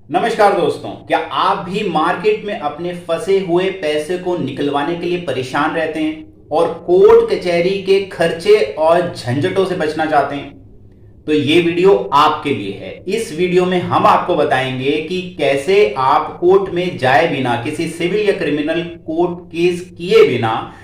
नमस्कार दोस्तों, क्या आप भी मार्केट में अपने फंसे हुए पैसे को निकलवाने के लिए परेशान रहते हैं और कोर्ट कचहरी के खर्चे और झंझटों से बचना चाहते हैं? तो ये वीडियो आपके लिए है। इस वीडियो में हम आपको बताएंगे कि कैसे आप कोर्ट में जाए बिना, किसी सिविल या क्रिमिनल कोर्ट केस किए बिना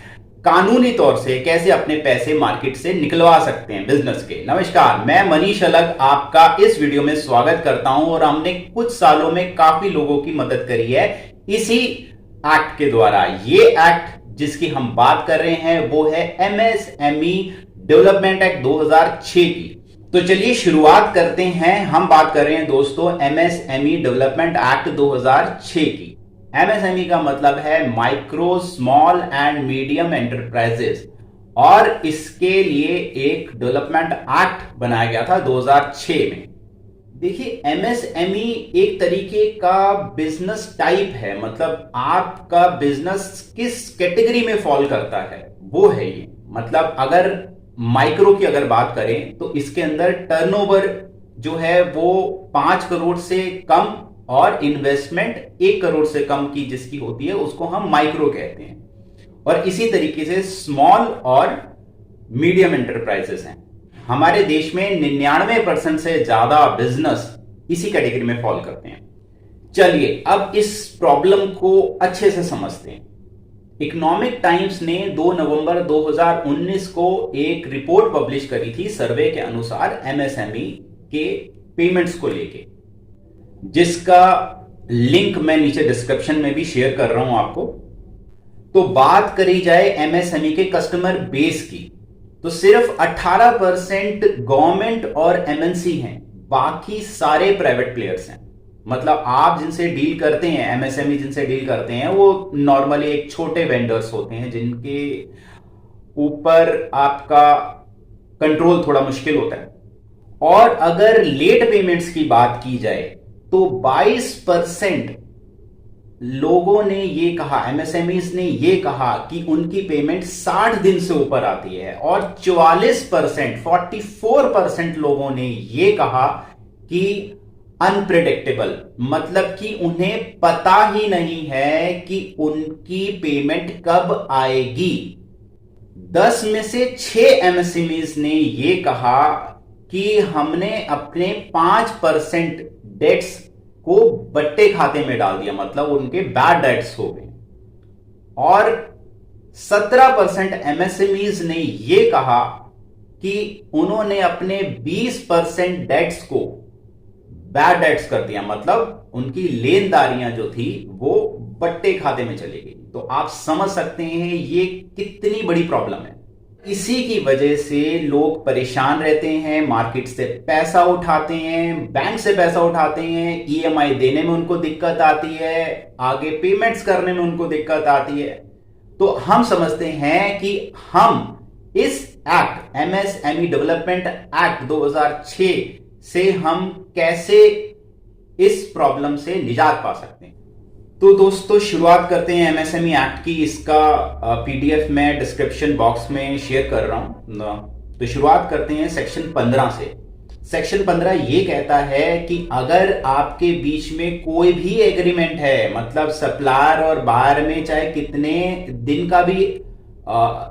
कानूनी तौर से कैसे अपने पैसे मार्केट से निकलवा सकते हैं बिजनेस के। नमस्कार, मैं मनीष अलग आपका इस वीडियो में स्वागत करता हूं और हमने कुछ सालों में काफी लोगों की मदद करी है इसी एक्ट के द्वारा। ये एक्ट जिसकी हम बात कर रहे हैं वो है एमएसएमई डेवलपमेंट एक्ट 2006 की। तो चलिए शुरुआत करते हैं। हम बात कर रहे हैं दोस्तों एमएसएमई डेवलपमेंट एक्ट 2006 की। एमएसएमई का मतलब है micro small and medium enterprises, और इसके लिए एक डेवलपमेंट एक्ट बनाया गया था 2006 में। देखिए, एमएसएमई एक तरीके का बिजनेस टाइप है, मतलब आपका बिजनेस किस कैटेगरी में फॉल करता है वो है ये। मतलब अगर माइक्रो की अगर बात करें तो इसके अंदर टर्नओवर जो है वो 5 करोड़ से कम और इन्वेस्टमेंट 1 करोड़ से कम की जिसकी होती है उसको हम माइक्रो कहते हैं। और इसी तरीके से स्मॉल और मीडियम एंटरप्राइजेस हैं। हमारे देश में 99% से ज्यादा बिजनेस इसी कैटेगरी में फॉल करते हैं। चलिए अब इस प्रॉब्लम को अच्छे से समझते हैं। इकोनॉमिक टाइम्स ने 2 नवंबर 2019 को एक रिपोर्ट पब्लिश करी थी सर्वे के अनुसार एमएसएमई के पेमेंट्स को लेके, जिसका लिंक मैं नीचे डिस्क्रिप्शन में भी शेयर कर रहा हूं आपको। तो बात करी जाए एमएसएमई के कस्टमर बेस की, तो सिर्फ 18% गवर्नमेंट और एमएनसी हैं, बाकी सारे प्राइवेट प्लेयर्स हैं। मतलब आप जिनसे डील करते हैं, एमएसएमई जिनसे डील करते हैं, वो नॉर्मली एक छोटे वेंडर्स होते हैं जिनके ऊपर आपका कंट्रोल थोड़ा मुश्किल होता है। और अगर लेट पेमेंट्स की बात की जाए तो 22% लोगों ने ये कहा, एमएसएमईज ने ये कहा कि उनकी पेमेंट 60 दिन से ऊपर आती है, और 44% लोगों ने ये कहा कि अनप्रिडिक्टेबल, मतलब कि उन्हें पता ही नहीं है कि उनकी पेमेंट कब आएगी। 10 में से 6 एमएसएमईज ने ये कहा कि हमने अपने 5% डेट्स को बट्टे खाते में डाल दिया, मतलब उनके बैड डेट्स हो गए। और 17% एमएसएमईज ने यह कहा कि उन्होंने अपने 20% डेट्स को बैड डेट्स कर दिया, मतलब उनकी लेनदारियां जो थी वो बट्टे खाते में चली गई। तो आप समझ सकते हैं ये कितनी बड़ी प्रॉब्लम है। इसी की वजह से लोग परेशान रहते हैं, मार्केट से पैसा उठाते हैं, बैंक से पैसा उठाते हैं, ईएमआई देने में उनको दिक्कत आती है, आगे पेमेंट्स करने में उनको दिक्कत आती है। तो हम समझते हैं कि हम इस एक्ट एमएसएमई डेवलपमेंट एक्ट 2006 से हम कैसे इस प्रॉब्लम से निजात पा सकते हैं। तो दोस्तों शुरुआत करते हैं एमएसएमई एक्ट की। इसका पीडीएफ मैं डिस्क्रिप्शन बॉक्स में शेयर कर रहा हूं। तो शुरुआत करते हैं सेक्शन 15 से। सेक्शन 15 ये कहता है कि अगर आपके बीच में कोई भी एग्रीमेंट है, मतलब सप्लायर और बायर में चाहे कितने दिन का भी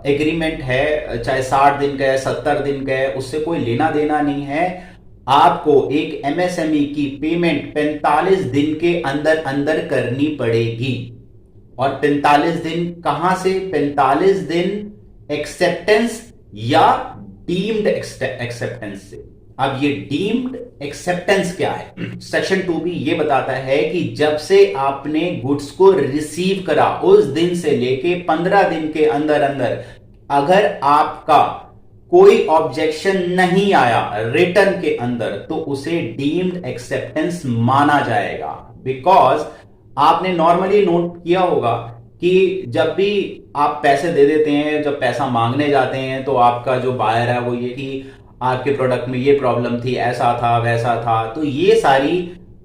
एग्रीमेंट है, चाहे 60 दिन का है, 70 दिन का है, उससे कोई लेना देना नहीं है। आपको एक एमएसएमई की पेमेंट 45 दिन के अंदर अंदर करनी पड़ेगी। और 45 दिन कहां से? 45 दिन एक्सेप्टेंस या डीम्ड एक्सेप्टेंस से। अब ये डीम्ड एक्सेप्टेंस क्या है? सेक्शन 2 भी ये बताता है कि जब से आपने गुड्स को रिसीव करा उस दिन से लेके 15 दिन के अंदर अंदर अगर आपका कोई ऑब्जेक्शन नहीं आया रिटर्न के अंदर, तो उसे डीम्ड एक्सेप्टेंस माना जाएगा। बिकॉज आपने नॉर्मली नोट किया होगा कि जब भी आप पैसे दे देते हैं, जब पैसा मांगने जाते हैं, तो आपका जो बायर है वो ये कि आपके प्रोडक्ट में ये प्रॉब्लम थी, ऐसा था वैसा था। तो ये सारी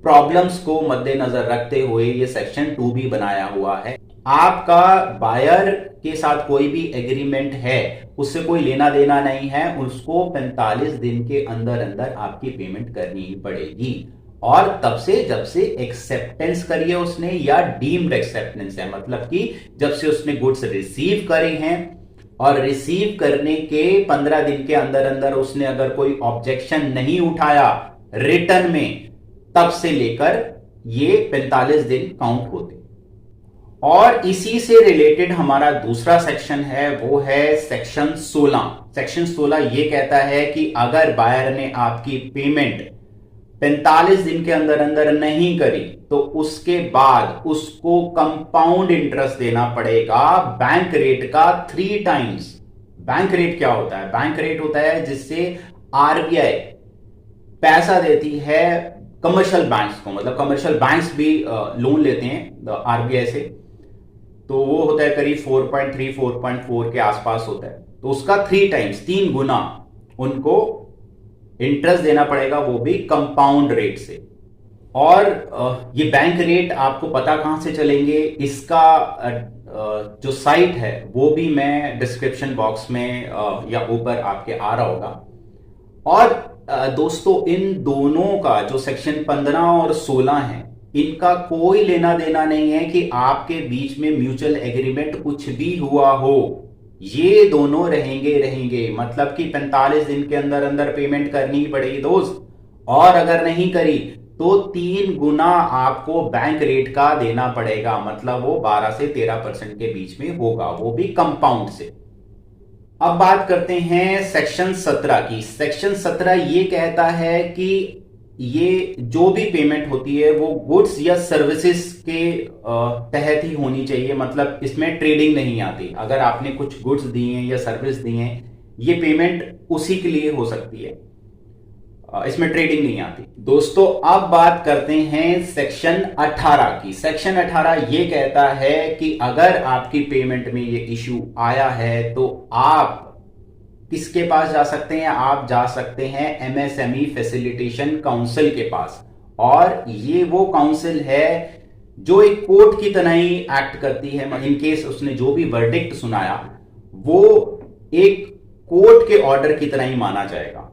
प्रॉब्लम्स को मद्देनजर रखते हुए ये सेक्शन 2 भी बनाया हुआ है। आपका बायर के साथ कोई भी एग्रीमेंट है, उससे कोई लेना देना नहीं है, उसको 45 दिन के अंदर अंदर आपकी पेमेंट करनी ही पड़ेगी। और तब से जब से एक्सेप्टेंस करी है उसने या डीम्ड एक्सेप्टेंस है, मतलब कि जब से उसने गुड्स रिसीव करे हैं और रिसीव करने के 15 दिन के अंदर अंदर उसने अगर कोई ऑब्जेक्शन नहीं उठाया रिटर्न में, तब से लेकर ये 45 दिन काउंट होते। और इसी से रिलेटेड हमारा दूसरा सेक्शन है, वो है सेक्शन 16। सेक्शन 16 ये कहता है कि अगर बायर ने आपकी पेमेंट 45 दिन के अंदर अंदर नहीं करी तो उसके बाद उसको कंपाउंड इंटरेस्ट देना पड़ेगा बैंक रेट का 3 टाइम्स। बैंक रेट क्या होता है? बैंक रेट होता है जिससे आरबीआई पैसा देती है कमर्शियल बैंक्स को, मतलब कमर्शियल बैंक्स भी लोन लेते हैं आरबीआई से, तो वो होता है करीब 4.3 4.4 के आसपास होता है। तो उसका 3 टाइम्स, 3 गुना उनको इंटरेस्ट देना पड़ेगा, वो भी कंपाउंड रेट से। और ये बैंक रेट आपको पता कहां से चलेंगे, इसका जो साइट है वो भी मैं डिस्क्रिप्शन बॉक्स में या ऊपर आपके आ रहा होगा। और दोस्तों इन दोनों का जो सेक्शन 15 और 16 है, इनका कोई लेना देना नहीं है कि आपके बीच में म्यूचुअल एग्रीमेंट कुछ भी हुआ हो। ये दोनों रहेंगे, मतलब कि 45 दिन के अंदर अंदर पेमेंट करनी ही पड़ेगी दोस्त, और अगर नहीं करी तो 3 गुना आपको बैंक रेट का देना पड़ेगा, मतलब वो 12 से 13% के बीच में होगा, वो भी कंपाउंड से। अब बात करते हैं सेक्शन 17 की। सेक्शन 17 ये कहता है कि ये जो भी पेमेंट होती है वो गुड्स या सर्विसेज के तहत ही होनी चाहिए, मतलब इसमें ट्रेडिंग नहीं आती। अगर आपने कुछ गुड्स दिए हैं या सर्विस दिए हैं, ये पेमेंट उसी के लिए हो सकती है, इसमें ट्रेडिंग नहीं आती। दोस्तों अब बात करते हैं सेक्शन 18 की। सेक्शन 18 ये कहता है कि अगर आपकी पेमेंट में ये इश्यू आया है तो आप किसके पास जा सकते हैं? आप जा सकते हैं एमएसएमई फैसिलिटेशन काउंसिल के पास। और ये वो काउंसिल है जो एक कोर्ट की तरह ही एक्ट करती है। इन केस उसने जो भी वर्डिक्ट सुनाया वो एक कोर्ट के ऑर्डर की तरह ही माना जाएगा।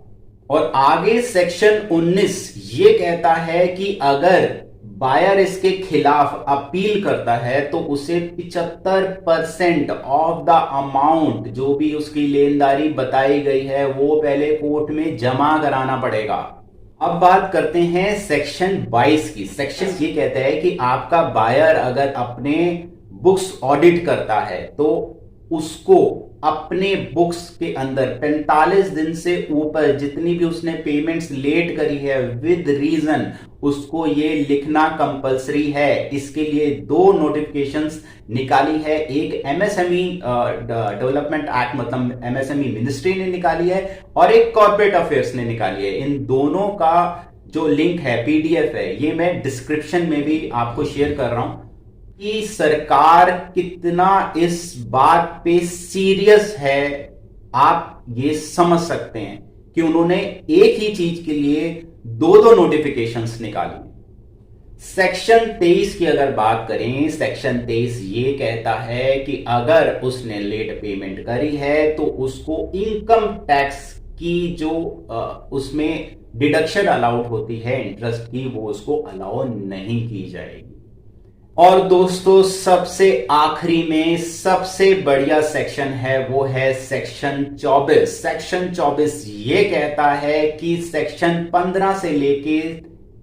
और आगे सेक्शन 19 ये कहता है कि अगर बायर इसके खिलाफ अपील करता है तो उसे 75% ऑफ द अमाउंट जो भी उसकी लेनदारी बताई गई है वो पहले कोर्ट में जमा कराना पड़ेगा। अब बात करते हैं सेक्शन 22 की। सेक्शन ये कहता है कि आपका बायर अगर अपने बुक्स ऑडिट करता है तो उसको अपने बुक्स के अंदर 45 दिन से ऊपर जितनी भी उसने पेमेंट्स लेट करी है विद रीजन उसको ये लिखना कंपलसरी है। इसके लिए 2 नोटिफिकेशंस निकाली है, एक एमएसएमई डेवलपमेंट एक्ट मतलब एमएसएमई मिनिस्ट्री ने निकाली है और एक कॉर्पोरेट अफेयर्स ने निकाली है। इन दोनों का जो लिंक है, पीडीएफ है, ये मैं डिस्क्रिप्शन में भी आपको शेयर कर रहा हूं कि सरकार कितना इस बात पे सीरियस है। आप ये समझ सकते हैं कि उन्होंने एक ही चीज के लिए 2 नोटिफिकेशंस निकाली। सेक्शन 23 की अगर बात करें, सेक्शन 23 ये कहता है कि अगर उसने लेट पेमेंट करी है तो उसको इनकम टैक्स की जो उसमें डिडक्शन अलाउड होती है इंटरेस्ट की, वो उसको अलाउ नहीं की जाएगी। और दोस्तों सबसे आखिरी में सबसे बढ़िया सेक्शन है वो है सेक्शन 24। सेक्शन 24 ये कहता है कि सेक्शन 15 से लेके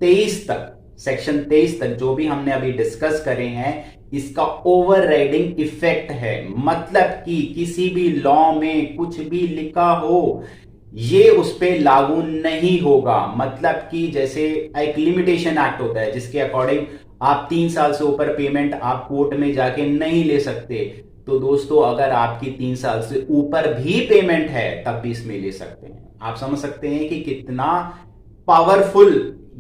23 तक, सेक्शन 23 तक जो भी हमने अभी डिस्कस करे हैं इसका ओवरराइडिंग इफेक्ट है। मतलब कि किसी भी लॉ में कुछ भी लिखा हो ये उस पर लागू नहीं होगा। मतलब कि जैसे एक लिमिटेशन एक्ट होता है जिसके अकॉर्डिंग आप 3 साल से ऊपर पेमेंट आप कोर्ट में जाके नहीं ले सकते, तो दोस्तों अगर आपकी 3 साल से ऊपर भी पेमेंट है तब भी इसमें ले सकते हैं। आप समझ सकते हैं कि कितना पावरफुल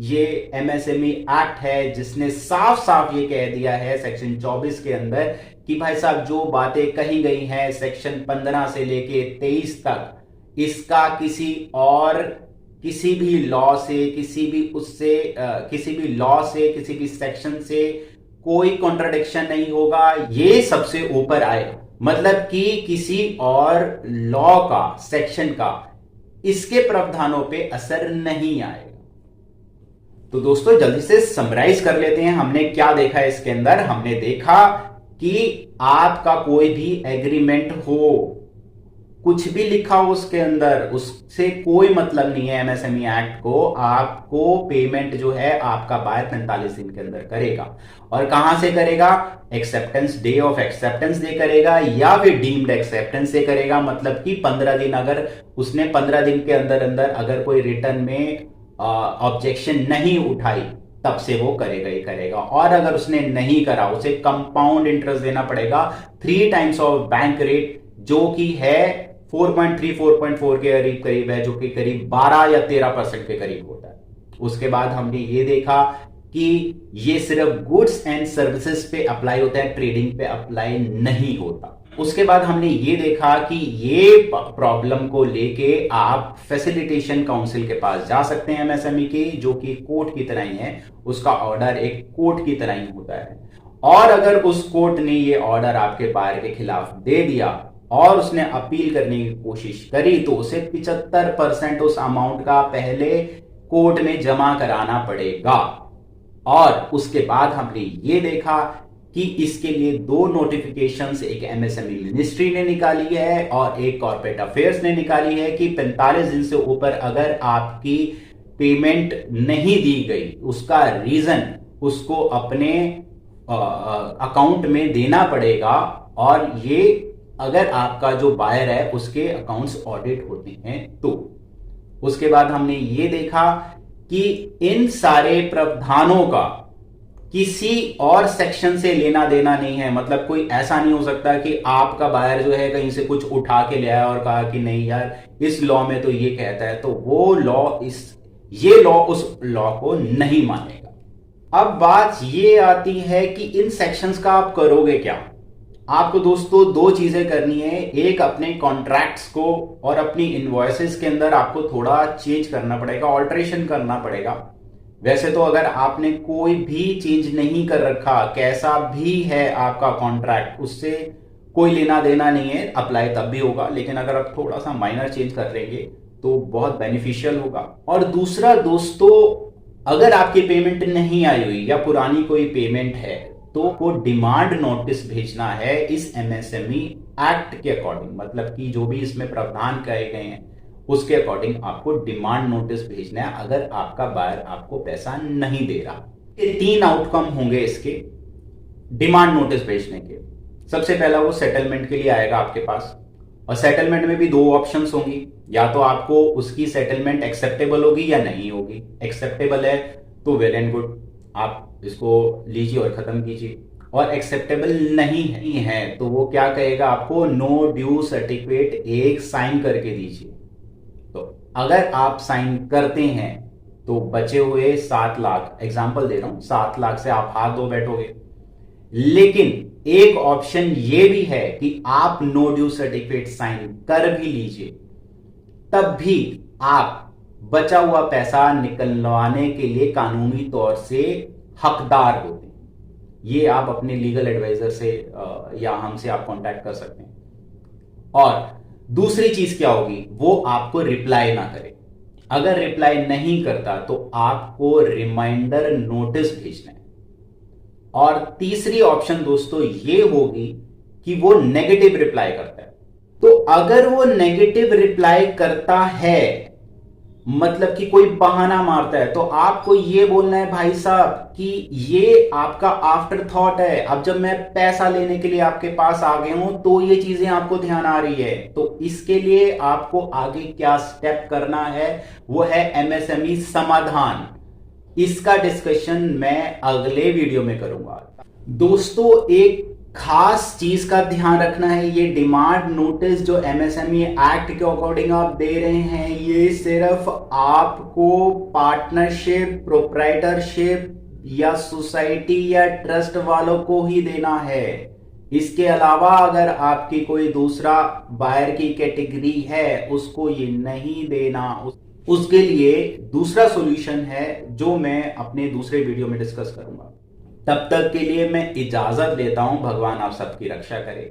ये एमएसएमई एक्ट है जिसने साफ साफ ये कह दिया है सेक्शन 24 के अंदर कि भाई साहब जो बातें कही गई हैं सेक्शन 15 से लेके 23 तक, इसका किसी भी लॉ से किसी भी सेक्शन से कोई कॉन्ट्राडिक्शन नहीं होगा। ये सबसे ऊपर आएगा, मतलब कि किसी और लॉ का, सेक्शन का इसके प्रावधानों पे असर नहीं आएगा। तो दोस्तों जल्दी से समराइज कर लेते हैं, हमने क्या देखा है इसके अंदर। हमने देखा कि आपका कोई भी एग्रीमेंट हो, कुछ भी लिखा हो उसके अंदर, उससे कोई मतलब नहीं है एमएसएमई एक्ट को। आपको पेमेंट जो है आपका बायर 45 दिन के अंदर करेगा। और कहां से करेगा? Acceptance day of acceptance day करेगा या फिर डीम्ड एक्सेप्टेंस से करेगा। मतलब कि 15 दिन, अगर उसने 15 दिन के अंदर अंदर अगर कोई रिटर्न में ऑब्जेक्शन नहीं उठाई तब से वो करेगा ही करेगा। और अगर उसने नहीं करा, उसे कंपाउंड इंटरेस्ट देना पड़ेगा 3 टाइम्स ऑफ बैंक रेट, जो कि है 4.3 4.4 के करीब करीब है, जो कि करीब 12 या 13% के करीब होता है। उसके बाद हमने ये देखा कि ये सिर्फ गुड्स एंड सर्विसेज पे अप्लाई होता है, ट्रेडिंग पे अप्लाई नहीं होता। उसके बाद हमने ये देखा कि ये प्रॉब्लम को लेके आप फैसिलिटेशन काउंसिल के पास जा सकते हैं एमएसएमई के, जो कि कोर्ट की तरह ही है। उसका ऑर्डर एक कोर्ट की तरह ही होता है। और अगर उस कोर्ट ने ये ऑर्डर आपके बायर के खिलाफ दे दिया और उसने अपील करने की कोशिश करी, तो उसे 75% उस अमाउंट का पहले कोर्ट में जमा कराना पड़ेगा। और उसके बाद हमने ये देखा कि इसके लिए 2 नोटिफिकेशंस, एक एमएसएमई मिनिस्ट्री ने निकाली है और एक कॉर्पोरेट अफेयर्स ने निकाली है कि 45 दिन से ऊपर अगर आपकी पेमेंट नहीं दी गई, उसका रीजन उसको अपने अकाउंट में देना पड़ेगा। और ये अगर आपका जो बायर है उसके अकाउंट्स ऑडिट होते हैं तो। उसके बाद हमने ये देखा कि इन सारे प्रावधानों का किसी और सेक्शन से लेना देना नहीं है। मतलब कोई ऐसा नहीं हो सकता कि आपका बायर जो है कहीं से कुछ उठा के ले आया और कहा कि नहीं यार इस लॉ में तो ये कहता है, तो वो लॉ ये लॉ उस लॉ को नहीं मानेगा। अब बात ये आती है कि इन सेक्शंस का आप करोगे क्या। आपको दोस्तों 2 चीजें करनी है। एक, अपने कॉन्ट्रैक्ट्स को और अपनी इनवॉइसेस के अंदर आपको थोड़ा चेंज करना पड़ेगा, ऑल्टरेशन करना पड़ेगा। वैसे तो अगर आपने कोई भी चेंज नहीं कर रखा, कैसा भी है आपका कॉन्ट्रैक्ट, उससे कोई लेना देना नहीं है, अप्लाई तब भी होगा। लेकिन अगर आप थोड़ा सा माइनर चेंज कर लेंगे तो बहुत बेनिफिशियल होगा। और दूसरा दोस्तों, अगर आपकी पेमेंट नहीं आई हुई या पुरानी कोई पेमेंट है तो वो डिमांड नोटिस भेजना है इस एमएसएमई एक्ट के अकॉर्डिंग। मतलब कि जो भी इसमें प्रावधान कहे गए हैं उसके अकॉर्डिंग आपको डिमांड नोटिस भेजना है अगर आपका बायर आपको पैसा नहीं दे रहा। ये 3 आउटकम होंगे इसके डिमांड नोटिस भेजने के। सबसे पहला, वो सेटलमेंट के लिए आएगा आपके पास, और सेटलमेंट में भी 2 ऑप्शंस होंगी। या तो आपको उसकी सेटलमेंट एक्सेप्टेबल होगी या नहीं होगी। एक्सेप्टेबल है तो वेल एंड गुड, आप इसको लीजिए और खत्म कीजिए। और एक्सेप्टेबल नहीं है तो वो क्या कहेगा आपको, नो ड्यू सर्टिफिकेट एक साइन करके दीजिए। तो अगर आप साइन करते हैं तो बचे हुए 7 लाख, एग्जांपल दे रहा हूं, 7 लाख से आप हाथ धो बैठोगे। लेकिन एक ऑप्शन ये भी है कि आप नो ड्यू सर्टिफिकेट साइन कर भी लीजिए, तब भी आप बचा हुआ पैसा निकलवाने के लिए कानूनी तौर से हकदार होते हैं। ये आप अपने लीगल एडवाइजर से या हमसे आप कांटेक्ट कर सकते हैं। और दूसरी चीज क्या होगी, वो आपको रिप्लाई ना करे। अगर रिप्लाई नहीं करता तो आपको रिमाइंडर नोटिस भेजना है। और तीसरी ऑप्शन दोस्तों ये होगी कि वो नेगेटिव रिप्लाई करता है। तो अगर वो नेगेटिव रिप्लाई करता है, मतलब कि कोई बहाना मारता है, तो आपको ये बोलना है भाई साहब कि ये आपका आफ्टर थॉट है, अब जब मैं पैसा लेने के लिए आपके पास आ गया हूं तो ये चीजें आपको ध्यान आ रही है। तो इसके लिए आपको आगे क्या स्टेप करना है वो है एमएसएमई समाधान। इसका डिस्कशन मैं अगले वीडियो में करूंगा। दोस्तों एक खास चीज का ध्यान रखना है, ये डिमांड नोटिस जो एमएसएमई एक्ट के अकॉर्डिंग आप दे रहे हैं, ये सिर्फ आपको पार्टनरशिप, प्रोप्राइटरशिप या सोसाइटी या ट्रस्ट वालों को ही देना है। इसके अलावा अगर आपकी कोई दूसरा बायर की कैटेगरी है उसको ये नहीं देना। उसके लिए दूसरा सॉल्यूशन है जो मैं अपने दूसरे वीडियो में डिस्कस करूंगा। तब तक के लिए मैं इजाजत लेता हूं। भगवान आप सबकी रक्षा करे।